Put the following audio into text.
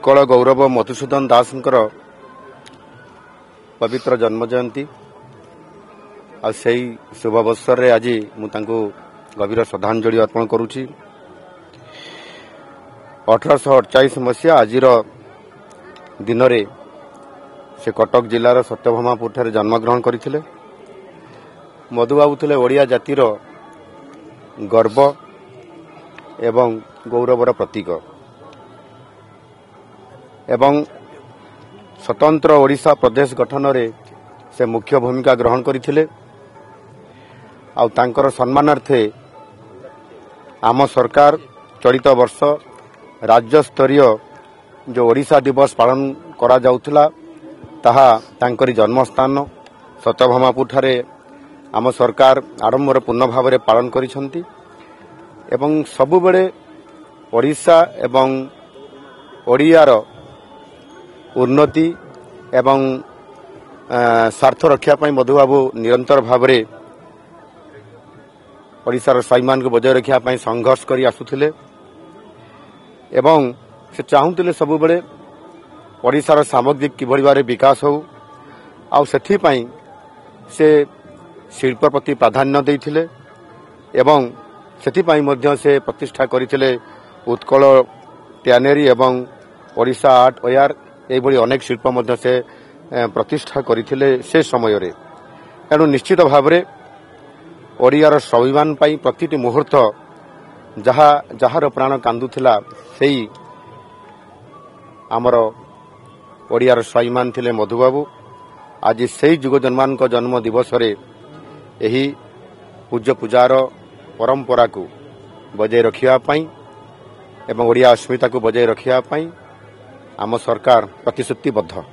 उत्कल गौरव मधुसूदन दासंकर पवित्र जन्म जयंती आ शुभ अवसर रे आज मुझे गभीर श्रद्धांजलि अर्पण करुच्ची। 1848 मसीहा आज दिन में से कटक जिलार सत्यभामापुर ठारे जन्मग्रहण करथिले। मधुबाबू थे ओडिया जातिर गर्व एवं गौरवर प्रतीक एवं स्वतंत्र ओडिशा प्रदेश गठन में से मुख्य भूमिका ग्रहण करथिले। आउ तांकर सम्मानार्थे आम सरकार चलित वर्ष राज्य स्तरीय जो ओडिशा दिवस पालन करा जाउथला ताहा तांकरी जन्मस्थान सत्यभामापुर ठारे आम सरकार आरंभर पूर्ण भाव में पालन करिसंती एवं सबुबेले ओडिशा एवं ओडियार उन्नति एवं स्वार्थ रक्षा पाई मधुबाबू निरंतर भाव में ओडिशार स्वाभिमान को बजाय रखा पाई संघर्ष करी आसुथिले एवं से चाहूले सबुबेले ओडिशार सामग्रिक किभली भाव विकास हो आउ सेठी पाई से शिल्प प्रति प्राधान्य देइथिले एवं सेठी पाई मध्य से प्रतिष्ठा करथिले उत्कल ट्यानेरी एवं ओडिशा आर्ट ओयार एभली अनेक शिल्प मध्य से प्रतिष्ठा करथिले से समय रे। एणु निश्चित भाव में ओडियार स्वाभिमान पाई प्रतिटी मुहूर्त जहार प्राण कांदुथिला सेई आमर ओडियार स्वाभिमान थिले मधुबाबू। आज सेई जुग जन्मान को जन्म दिवस रे एही पूज्य पूजार परंपरा को बजाय रखिया पाई एवं ओडिया अस्मिता को बजाय रखिया पाई आम सरकार प्रतिश्रुतिबद्ध।